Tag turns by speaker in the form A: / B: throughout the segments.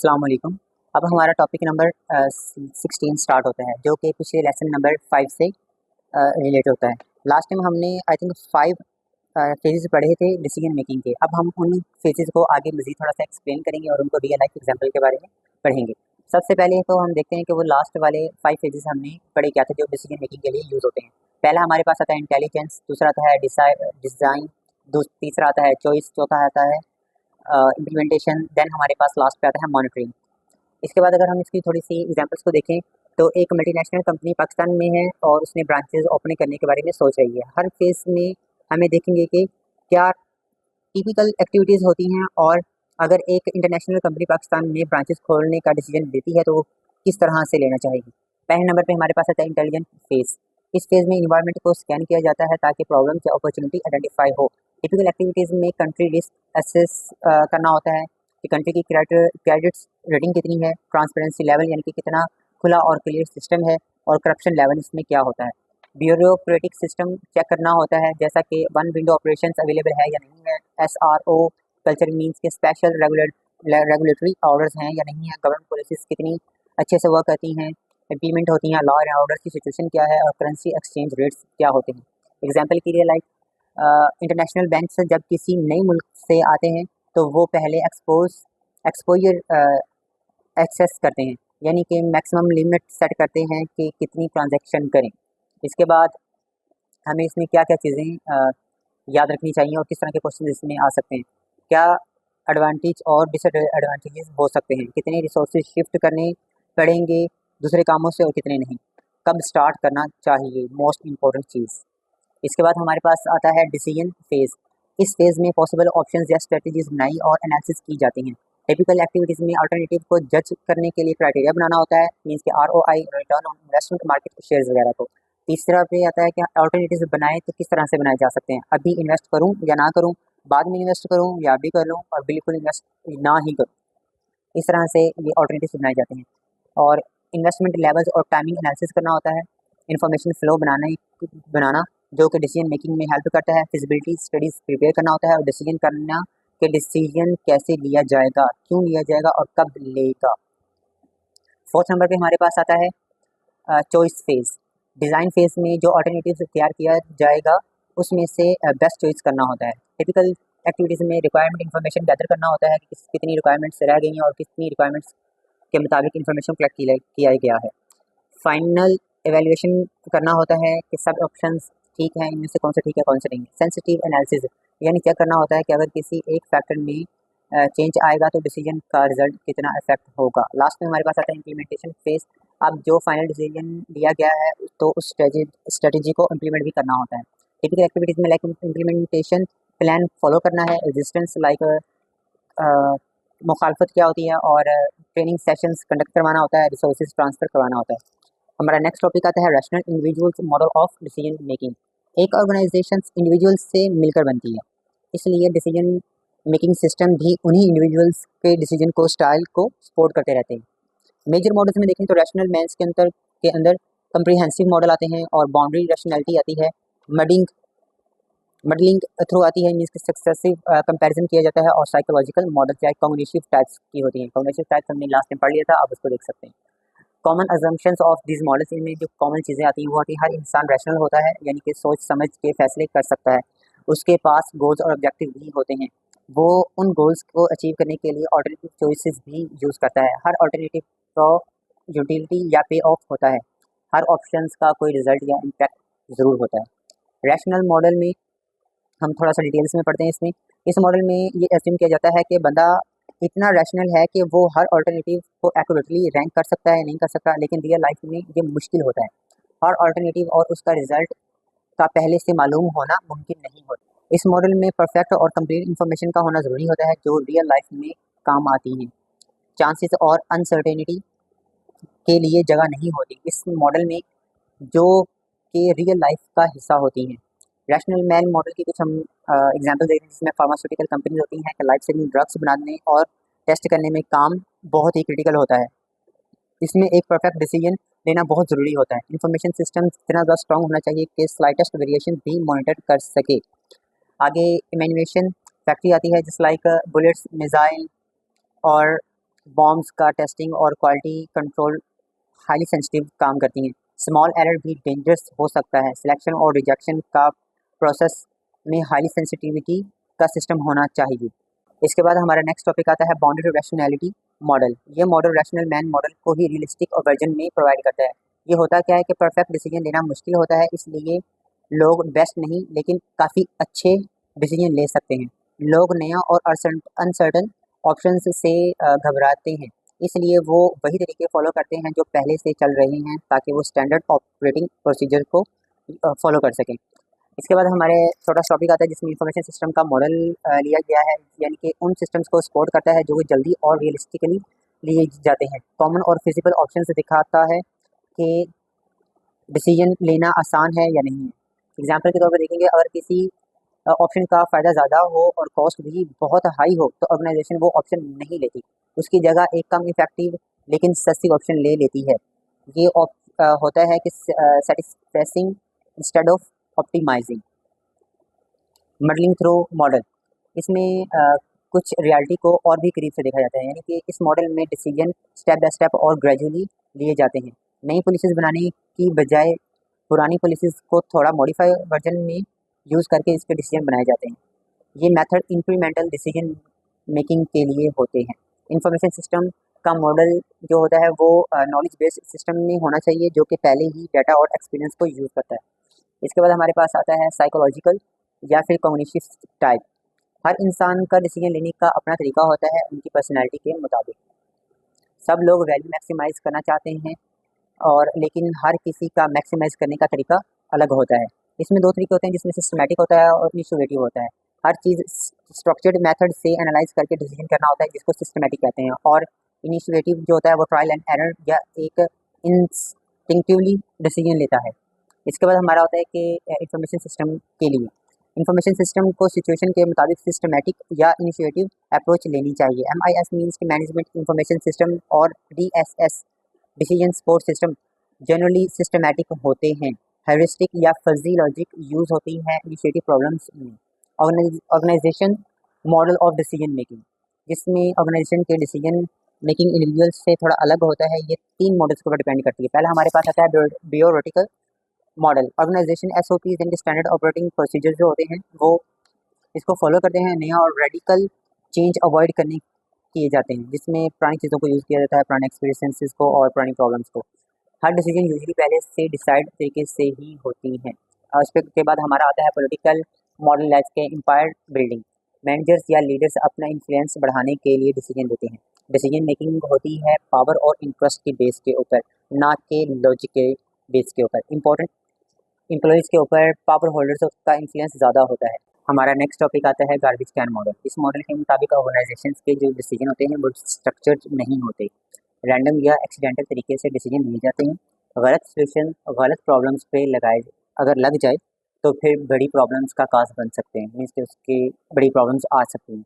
A: अस्सलाम वालेकुम। अब हमारा टॉपिक नंबर 16 स्टार्ट होता है, जो कि पिछले लेसन नंबर 5 से रिलेट होता है। लास्ट टाइम हमने आई थिंक 5 फेजेस पढ़े थे डिसीजन मेकिंग के। अब हम उन फेजेस को आगे मज़ीद थोड़ा सा एक्सप्लेन करेंगे और उनको रियल लाइफ एग्जांपल के बारे में पढ़ेंगे। सबसे पहले तो हम देखते हैं कि वो लास्ट वाले 5 फेजेस हमने पढ़े क्या थे जो डिसीजन मेकिंग के लिए यूज़ होते हैं। पहला हमारे पास आता है इंटेलिजेंस, दूसरा आता है डिज़ाइन, तीसरा आता है चॉइस, चौथा आता है इम्प्लीमेंटेशन, देन हमारे पास लास्ट पे आता है मॉनिटरिंग। इसके बाद अगर हम इसकी थोड़ी सी एग्जांपल्स को देखें तो एक मल्टीनेशनल कंपनी पाकिस्तान में है और उसने ब्रांचेस ओपन करने के बारे में सोच रही है। हर फेज़ में हमें देखेंगे कि क्या टिपिकल एक्टिविटीज़ होती हैं और अगर एक इंटरनेशनल कंपनी पाकिस्तान में ब्रांचेस खोलने का डिसीजन लेती है तो वो किस तरह से लेना चाहेगी। पहले नंबर पे हमारे पास आता है इंटेलिजेंट फेज़। इस फेज़ में इन्वायरमेंट को स्कैन किया जाता है ताकि प्रॉब्लम या अपॉर्चुनिटी आइडेंटिफाई हो। टिपिकल एक्टिविटीज़ में कंट्री रिस्क एसेस करना होता है कि कंट्री की क्रेडिट्स रेटिंग कितनी है, ट्रांसपेरेंसी लेवल यानी कि कितना खुला और क्लियर सिस्टम है, और करप्शन लेवल इसमें क्या होता है। ब्यूरोक्रेटिक सिस्टम चेक करना होता है, जैसा कि वन विंडो ऑपरेशंस अवेलेबल है या नहीं है, एसआरओ कल्चर मीन्स के स्पेशल रेगुलेटरी ऑर्डर्स हैं या नहीं है, गवर्नमेंट पॉलिसीज कितनी अच्छे से वर्क करती हैं, इम्प्लीमेंट होती हैं, लॉ एंड ऑर्डर की सिचुएशन क्या है और करेंसी एक्सचेंज रेट्स क्या होते हैं। एग्जाम्पल के लिए लाइक इंटरनेशनल बैंक से जब किसी नए मुल्क से आते हैं तो वो पहले एक्सपोजर एक्सेस करते हैं, यानी कि मैक्सिमम लिमिट सेट करते हैं कि कितनी ट्रांजैक्शन करें। इसके बाद हमें इसमें क्या क्या चीज़ें याद रखनी चाहिए और किस तरह के क्वेश्चन इसमें आ सकते हैं। क्या एडवांटेज और डिसएडवांटेजेस हो सकते हैं, कितने रिसोर्सेज शिफ्ट करने पड़ेंगे दूसरे कामों से और कितने नहीं, कब स्टार्ट करना चाहिए, मोस्ट इम्पोर्टेंट चीज़। इसके बाद हमारे पास आता है डिसीजन फेज़। इस फेज़ में पॉसिबल ऑप्शंस या स्ट्रेटजीज बनाई और एनालिसिस की जाती हैं। टिपिकल एक्टिविटीज़ में अल्टरनेटिव को जज करने के लिए क्राइटेरिया बनाना होता है, मीन्स के ROI, return on investment, market shares वगैरह को। तीसरा पे आता है कि अल्टरनेटिव्स बनाए तो किस तरह से बनाए जा सकते हैं, अभी इन्वेस्ट करूँ या ना करूँ, बाद में इन्वेस्ट करूँ या अभी कर लूँ और बिल्कुल इन्वेस्ट ना ही करूँ। इस तरह से ये अल्टरनेटिव्स बनाए जाते हैं। और इन्वेस्टमेंट लेवल्स और टाइमिंग एनालिसिस करना होता है। इन्फॉर्मेशन फ्लो बनाना जो कि डिसीजन मेकिंग में हेल्प करता है। फिजिबिलिटी स्टडीज़ प्रिपेयर करना होता है और डिसीजन करना कि डिसीजन कैसे लिया जाएगा, क्यों लिया जाएगा और कब लेगा। फोर्थ नंबर पे हमारे पास आता है चॉइस फेज़। डिज़ाइन फेज़ में जो अल्टरनेटिव तैयार किया जाएगा उसमें से बेस्ट चॉइस करना होता है। टिपिकल एक्टिविटीज़ में रिक्वायरमेंट इन्फॉर्मेशन गैदर करना होता है कि कितनी रिक्वायरमेंट्स रह गई हैं और कितनी रिक्वायरमेंट्स के मुताबिक इन्फॉर्मेशन कलेक्ट किया गया है। फाइनल एवेल्युएशन करना होता है कि सब ऑप्शंस ठीक हैं, इनमें से कौन सा ठीक है कौन सा नहीं। सेंसिटिव एनालिसिस यानी चेक करना होता है कि अगर किसी एक फैक्टर में चेंज आएगा तो डिसीजन का रिजल्ट कितना इफेक्ट होगा। लास्ट में हमारे पास आता है इम्प्लीमेंटेशन फेज। अब जो फाइनल डिसीजन लिया गया है तो उस स्ट्रेटेजी को इम्प्लीमेंट भी करना होता है। टिपिकल एक्टिविटीज़ में लाइक इम्प्लीमेंटेशन प्लान फॉलो करना है, रेजिस्टेंस लाइक मुखालफत क्या होती है, और ट्रेनिंग सेशंस कंडक्ट करवाना होता है, रिसोर्सेज ट्रांसफ़र करवाना होता है। हमारा नेक्स्ट टॉपिक आता है rational individuals model of decision making. एक ऑर्गेनाइजेशन इंडिविजुअल्स से मिलकर बनती है, इसलिए डिसीजन मेकिंग सिस्टम भी उन्हीं इंडिविजुअल्स के डिसीजन को स्टाइल को सपोर्ट करते रहते हैं। मेजर मॉडल्स में देखें तो रैशनल मैंस के अंदर कंप्रीहेंसिव मॉडल आते हैं और बाउंड्री रैशनैलिटी आती है। मॉडलिंग थ्रू आती है, मीन्स कि सक्सेसिव कंपैरिजन किया जाता है, और साइकोलॉजिकल मॉडल या कॉग्निटिव टाइप्स की होती हैं। कॉग्निटिव टाइप्स हमने लास्ट टाइम पढ़ लिया था, आप उसको देख सकते हैं। Common assumptions of this models, इनमें जो कॉमन चीज़ें आती हैं वो आती है हर इंसान रैशनल होता है, यानी कि सोच समझ के फैसले कर सकता है, उसके पास गोल्स और ऑब्जेक्टिव भी होते हैं, वो उन गोल्स को अचीव करने के लिए ऑल्टरनेटिव चॉइसेस भी यूज़ करता है, हर ऑल्टरनेटिव को यूटिलिटी या पे ऑफ होता है, हर ऑप्शंस का कोई रिजल्ट या इम्पैक्ट ज़रूर होता है। रैशनल मॉडल में हम थोड़ा सा डिटेल्स में पढ़ते हैं। इस मॉडल में ये एज्यूम किया जाता है कि बंदा इतना रैशनल है कि वो हर ऑल्टरनेटिव को एक्यूरेटली रैंक कर सकता है, नहीं कर सकता, लेकिन रियल लाइफ में ये मुश्किल होता है। हर ऑल्टरनेटिव और उसका रिजल्ट का पहले से मालूम होना मुमकिन नहीं होता। इस मॉडल में परफेक्ट और कंप्लीट इन्फॉर्मेशन का होना ज़रूरी होता है जो रियल लाइफ में काम आती है। चांसेस और अनसर्टेनिटी के लिए जगह नहीं होती इस मॉडल में, जो कि रियल लाइफ का हिस्सा होती हैं। रैशनल मैन मॉडल की कुछ हम एग्जांपल देखें, जिसमें फार्मास्यूटिकल कंपनीज होती हैं कि लाइफ सेविंग ड्रग्स बनाने और टेस्ट करने में काम बहुत ही क्रिटिकल होता है। इसमें एक परफेक्ट डिसीजन लेना बहुत ज़रूरी होता है। इंफॉर्मेशन सिस्टम इतना ज़्यादा स्ट्रॉन्ग होना चाहिए कि स्लाइटेस्ट वेरिएशन भी मॉनिटर कर सके। आगे इमेन्यूएशन फैक्ट्री आती है, जिस लाइक बुलेट्स, मिसाइल और बॉम्ब्स का टेस्टिंग और क्वालिटी कंट्रोल हाईली सेंसिटिव काम करती हैं। स्मॉल एरर भी डेंजरस हो सकता है। सिलेक्शन और रिजेक्शन का प्रोसेस में हाईली सेंसिटिविटी का सिस्टम होना चाहिए। इसके बाद हमारा नेक्स्ट टॉपिक आता है बाउंडेड रैशनैलिटी मॉडल। ये मॉडल रैशनल मैन मॉडल को ही रियलिस्टिक और वर्जन में प्रोवाइड करता है। ये होता क्या है कि परफेक्ट डिसीजन लेना मुश्किल होता है, इसलिए लोग बेस्ट नहीं लेकिन काफ़ी अच्छे डिसीजन ले सकते हैं। लोग नया और अनसर्टन ऑप्शंस से घबराते हैं, इसलिए वो वही तरीके फॉलो करते हैं जो पहले से चल रहे हैं ताकि वो स्टैंडर्ड ऑपरेटिंग प्रोसीजर को फॉलो कर सकें। इसके बाद हमारे छोटा टॉपिक आता है जिसमें इंफॉर्मेशन सिस्टम का मॉडल लिया गया है, यानी कि उन सिस्टम्स को सपोर्ट करता है जो जल्दी और रियलिस्टिकली लिए जाते हैं। कॉमन और फिजिबल ऑप्शन दिखाता है कि डिसीजन लेना आसान है या नहीं है। एग्जाम्पल के तौर पर देखेंगे, अगर किसी ऑप्शन का फ़ायदा ज़्यादा हो और कॉस्ट भी बहुत हाई हो तो ऑर्गेनाइजेशन वो ऑप्शन नहीं लेती, उसकी जगह एक कम इफेक्टिव लेकिन सस्ती ऑप्शन ले लेती है। ये होता है कि satisficing instead of optimizing. Modelling through model, इसमें कुछ रियलिटी को और भी करीब से देखा जाता है, यानी कि इस मॉडल में डिसीजन स्टेप बाय स्टेप और ग्रेजुअली लिए जाते हैं। नई पॉलिसीज़ बनाने की बजाय पुरानी पॉलिसीज़ को थोड़ा मॉडिफाई वर्जन में यूज़ करके इसके डिसीजन बनाए जाते हैं। ये मेथड इंक्रीमेंटल डिसीजन मेकिंग के लिए होते हैं। इंफॉर्मेशन सिस्टम का मॉडल जो होता है वो नॉलेज बेस्ड सिस्टम में होना चाहिए जो कि पहले ही डाटा और एक्सपीरियंस को यूज़ करता है। इसके बाद हमारे पास आता है साइकोलॉजिकल या फिर कॉग्निटिव टाइप। हर इंसान का डिसीजन लेने का अपना तरीका होता है उनकी पर्सनैलिटी के मुताबिक। सब लोग वैल्यू मैक्सिमाइज करना चाहते हैं और लेकिन हर किसी का मैक्सिमाइज करने का तरीका अलग होता है। इसमें दो तरीके होते हैं जिसमें सिस्टमैटिक होता है और इनिशिएटिव होता है। हर चीज़ स्ट्रक्चर्ड मेथड से एनालाइज करके डिसीजन करना होता है जिसको सिस्टमैटिक कहते हैं, और इनिशिएटिव जो होता है वो ट्रायल एंड एरर या एक इंस्टिंक्टिवली डिसीजन लेता है। इसके बाद हमारा होता है कि इंफॉर्मेशन सिस्टम के लिए इंफॉर्मेशन सिस्टम को सिचुएशन के मुताबिक सिस्टमैटिक या इनिशिएटिव अप्रोच लेनी चाहिए। MIS मीन्स कि मैनेजमेंट इंफॉर्मेशन सिस्टम, और DSS decision support system generally systematic होते हैं। हेरिस्टिक या फजी लॉजिक यूज होती है इनिशिएटिव प्रॉब्लम्स में। Organisation model of decision making, जिसमें ऑर्गेनाइजेशन के डिसीजन मेकिंग इंडिविजुअल्स से थोड़ा अलग होता है। ये 3 मॉडल्स के ऊपर डिपेंड करती है। पहला हमारे पास आता है ब्यूरोक्रेटिकल मॉडल। ऑर्गेनाइजेशन SOPs यानी स्टैंडर्ड ऑपरेटिंग प्रोसीजर जो होते हैं वो इसको फॉलो करते हैं। नया और रेडिकल चेंज अवॉइड करने किए जाते हैं, जिसमें पुरानी चीज़ों को यूज़ किया जाता है, पुराने एक्सपीरियंसेस को और पुरानी प्रॉब्लम्स को। हर डिसीजन यूजुअली पहले से डिसाइड तरीके से ही होती हैं। और उसके बाद हमारा आता है पॉलिटिकल मॉडल लाइफ के एम्पायर बिल्डिंग। मैनेजर्स या लीडर्स अपना इन्फ्लुएंस बढ़ाने के लिए डिसीजन लेते हैं। डिसीजन मेकिंग होती है पावर और इंटरेस्ट के बेस के ऊपर, ना कि लॉजिक के बेस के ऊपर। इंपॉर्टेंट एम्प्लॉइज़ के ऊपर पावर होल्डर्स का इन्फ्लुएंस ज़्यादा होता है। हमारा नेक्स्ट टॉपिक आता है गार्बेज कैन मॉडल। इस मॉडल के मुताबिक ऑर्गेनाइजेशंस के जो डिसीजन होते हैं वो स्ट्रक्चर्ड नहीं होते, रैंडम या एक्सीडेंटल तरीके से डिसीजन लिए जाते हैं। गलत सोल्यूशन गलत प्रॉब्लम्स पे लगाए अगर लग जाए तो फिर बड़ी प्रॉब्लम्स का काज बन सकते हैं, मीन्स कि उसके बड़ी प्रॉब्लम्स आ सकती हैं।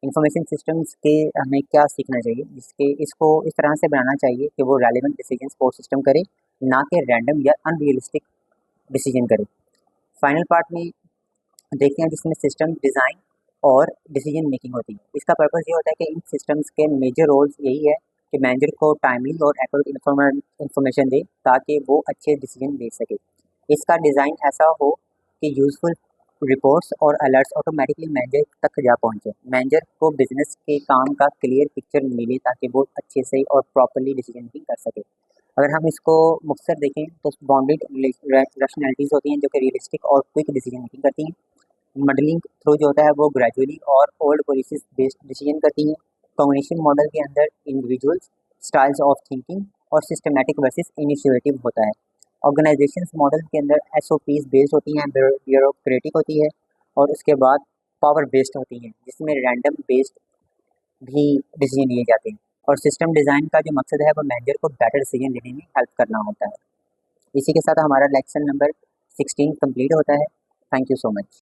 A: इंफॉर्मेशन सिस्टम्स के हमें क्या सीखना चाहिए, जिसके इसको इस तरह से बनाना चाहिए कि वो रेलिवेंट डिसीजन सपोर्ट सिस्टम करे, ना कि रैंडम या अनरियलिस्टिक डिसीजन करे। फाइनल पार्ट में देखते हैं जिसमें सिस्टम डिज़ाइन और डिसीजन मेकिंग होती है। इसका पर्पस ये होता है कि इन सिस्टम्स के मेजर रोल्स यही है कि मैनेजर को टाइमली और एक्यूरेट इन्फॉर्मेशन दे ताकि वो अच्छे डिसीजन ले सके। इसका डिज़ाइन ऐसा हो कि यूज़फुल रिपोर्ट्स और अलर्ट्स ऑटोमेटिकली मैनेजर तक जा पहुँचे। मैनेजर को बिजनेस के काम का क्लियर पिक्चर मिले ताकि वो अच्छे से और प्रॉपरली डिसीजन भी कर सके। अगर हम इसको मुख्तसर देखें तो बाउंडेड रैशनैलिटीज़ होती हैं जो कि रियलिस्टिक और क्विक डिसीजन मेकिंग करती हैं। मॉडलिंग थ्रू जो होता है वो ग्रेजुअली और ओल्ड पॉलिसीज बेस्ड डिसीजन करती हैं। कॉम्बिनेशन मॉडल के अंदर इंडिविजुअल्स स्टाइल्स ऑफ थिंकिंग और सिस्टमैटिक वर्सेस इनिशिएटिव होता है। ऑर्गेनाइजेशंस मॉडल के अंदर SOPs बेस्ड होती हैं, ब्यूरोक्रेटिक होती है, और उसके बाद पावर बेस्ड होती हैं जिसमें रैंडम बेस्ड भी डिसीजन लिए जाते हैं। और सिस्टम डिज़ाइन का जो मकसद है वो मैनेजर को बेटर डिसीजन लेने में हेल्प करना होता है। इसी के साथ हमारा लेक्चर नंबर 16 कंप्लीट होता है। Thank you so much.